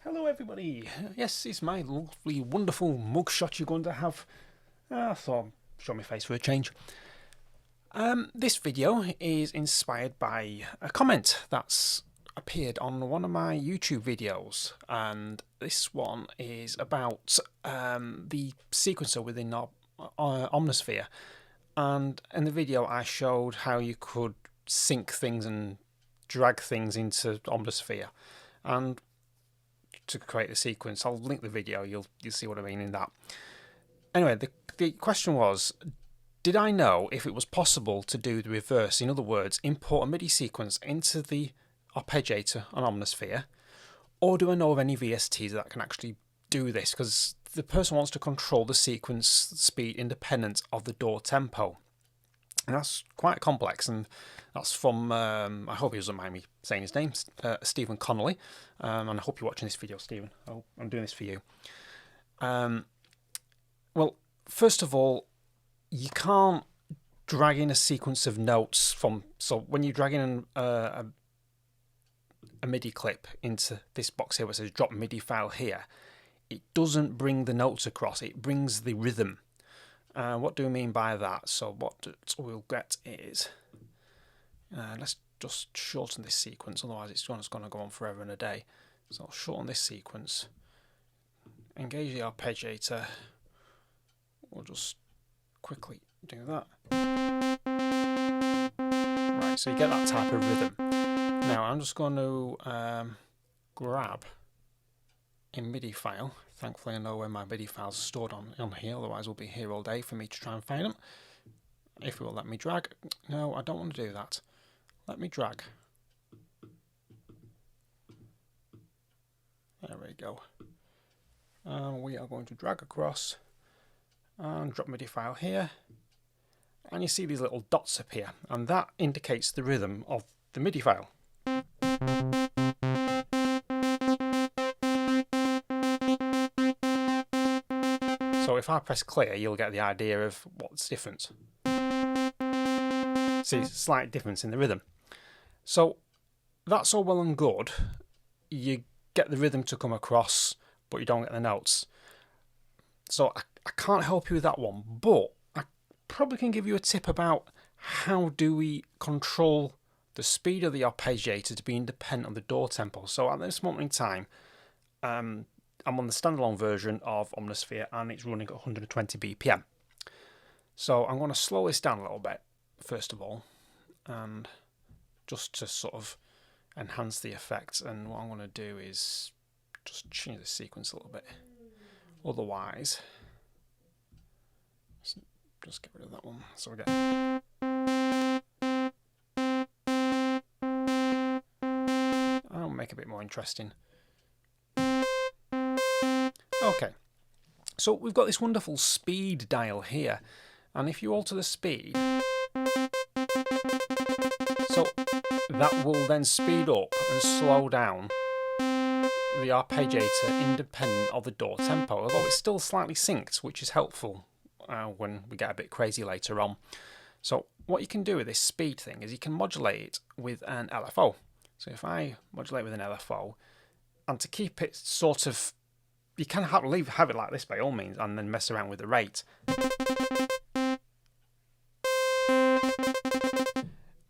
Hello everybody, yes, it's my lovely wonderful mugshot you're going to have. I thought I'd show my face for a change. This video is inspired by a comment that's appeared on one of my YouTube videos, and this one is about the sequencer within Omnisphere. And in the video I showed how you could sync things and drag things into Omnisphere, and to create the sequence. I'll link the video, you'll see what I mean in that. Anyway, the question was, did I know if it was possible to do the reverse? In other words, import a Midi sequence into the arpeggiator on Omnisphere, or do I know of any VSTs that can actually do this? Because the person wants to control the sequence speed independent of the door tempo. And that's quite complex, and that's from, I hope he doesn't mind me saying his name, Stephen Connolly, and I hope you're watching this video, Stephen. I'm doing this for you. Well, first of all, you can't drag in a sequence of notes so when you drag in a MIDI clip into this box here where it says drop MIDI file here, it doesn't bring the notes across, it brings the rhythm. What do I mean by that? So what we'll get is, let's just shorten this sequence, otherwise it's going to go on forever and a day. So I'll shorten this sequence, engage the arpeggiator, we'll just quickly do that. Right, so you get that type of rhythm. Now I'm just going to grab a MIDI file. Thankfully I know where my MIDI files are stored on here, otherwise we'll be here all day for me to try and find them. If it will let me drag. No, I don't want to do that. Let me drag. There we go. And we are going to drag across and drop MIDI file here. And you see these little dots appear, and that indicates the rhythm of the MIDI file. So if I press clear, you'll get the idea of what's different. See, slight difference in the rhythm. So that's all well and good. You get the rhythm to come across, but you don't get the notes. So I can't help you with that one, but I probably can give you a tip about how do we control the speed of the arpeggiator to be independent of the door tempo. So at this moment in time, I'm on the standalone version of Omnisphere and it's running at 120 BPM. So I'm going to slow this down a little bit, first of all, and just to sort of enhance the effect. And what I'm going to do is just change the sequence a little bit. Otherwise, just get rid of that one. So we get. I'll make it a bit more interesting. Okay, so we've got this wonderful speed dial here, and if you alter the speed, so that will then speed up and slow down the arpeggiator independent of the door tempo, although it's still slightly synced, which is helpful when we get a bit crazy later on. So what you can do with this speed thing is you can modulate it with an LFO. So if I modulate with an LFO, and to keep it sort of, you can have it like this by all means, and then mess around with the rate.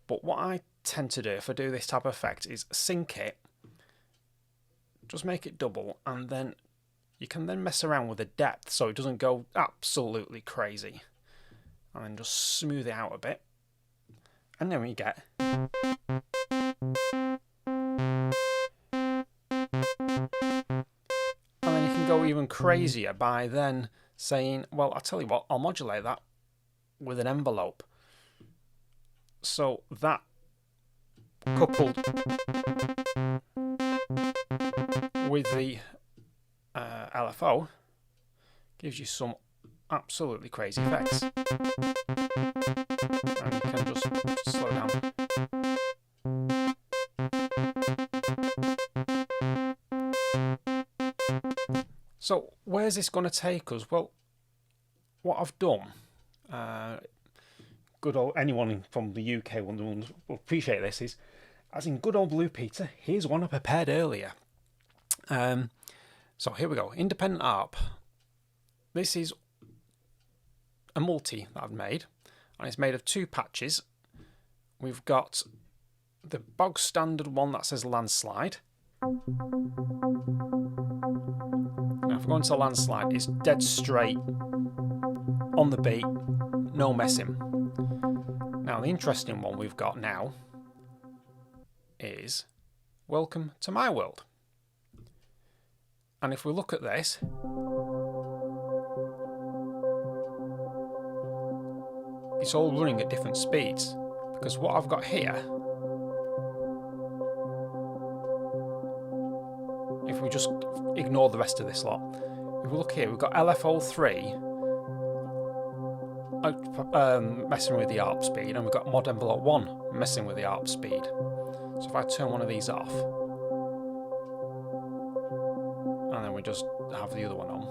But what I tend to do if I do this type of effect is sync it, just make it double, and then you can then mess around with the depth so it doesn't go absolutely crazy. And then just smooth it out a bit. And then we get. Go even crazier by then saying, well, I'll tell you what, I'll modulate that with an envelope. So that coupled with the LFO gives you some absolutely crazy effects. And you can just slow down. So where's this going to take us? Well, what I've done, good old anyone from the UK will appreciate this, is as in good old Blue Peter, here's one I prepared earlier. So here we go, independent ARP. This is a multi that I've made, and it's made of 2 patches. We've got the bog standard one that says landslide. Now if we go into landslide, it's dead straight, on the beat, no messing. Now the interesting one we've got now is Welcome to My World. And if we look at this, it's all running at different speeds, because what I've got here, if we just ignore the rest of this lot, if we look here, we've got LFO3 messing with the ARP speed, and we've got Mod Envelope 1 messing with the ARP speed. So if I turn one of these off, and then we just have the other one on.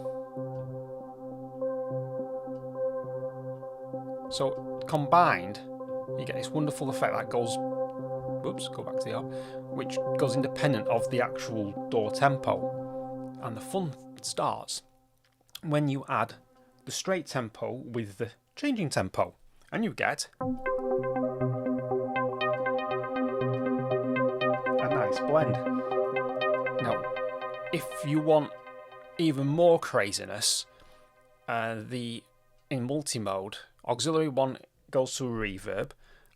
So combined, you get this wonderful effect that goes, whoops, go back to the ARP, which goes independent of the actual door tempo. And the fun starts when you add the straight tempo with the changing tempo, and you get a nice blend. Now, if you want even more craziness, in multi-mode, auxiliary 1 goes to a reverb,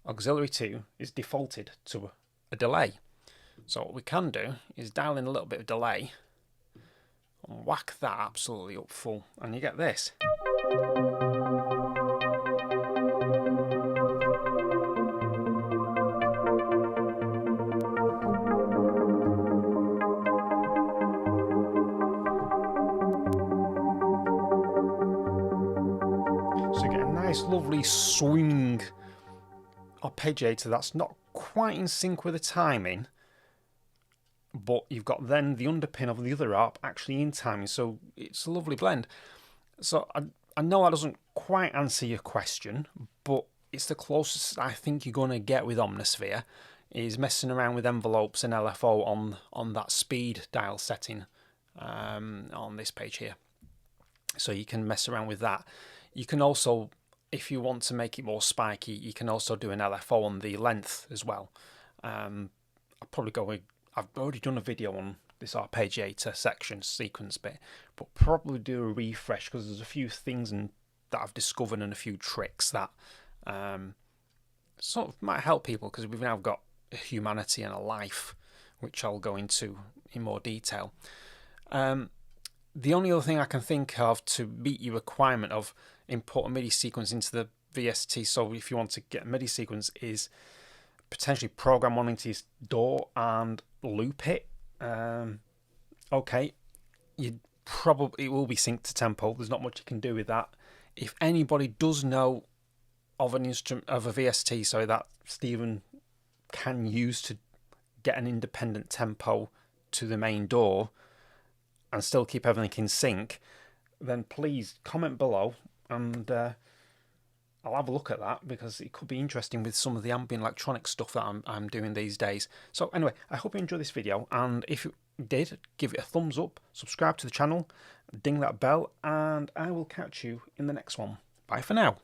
auxiliary 2 is defaulted to a delay. So what we can do is dial in a little bit of delay and whack that absolutely up full, and you get this. So you get a nice lovely swing arpeggiator that's not quite in sync with the timing, but you've got then the underpin of the other ARP actually in timing, so it's a lovely blend. So I know that doesn't quite answer your question, but it's the closest I think you're going to get with Omnisphere, is messing around with envelopes and LFO on that speed dial setting on this page here. So you can mess around with that. You can also, if you want to make it more spiky, you can also do an LFO on the length as well. I'll probably go with, I've already done a video on this arpeggiator section sequence bit, but probably do a refresh because there's a few things that I've discovered and a few tricks that sort of might help people, because we've now got a humanity and a life, which I'll go into in more detail. The only other thing I can think of to meet your requirement of import a MIDI sequence into the VST, so if you want to get a MIDI sequence, is potentially program one into your DAW and loop it. Okay, it will be synced to tempo. There's not much you can do with that. If anybody does know of an instrument, of a VST, so that Stephen can use to get an independent tempo to the main DAW and still keep everything in sync, then please comment below, and I'll have a look at that, because it could be interesting with some of the ambient electronic stuff that I'm doing these days. So anyway, I hope you enjoyed this video, and if you did, give it a thumbs up, subscribe to the channel, ding that bell, and I will catch you in the next one. Bye for now.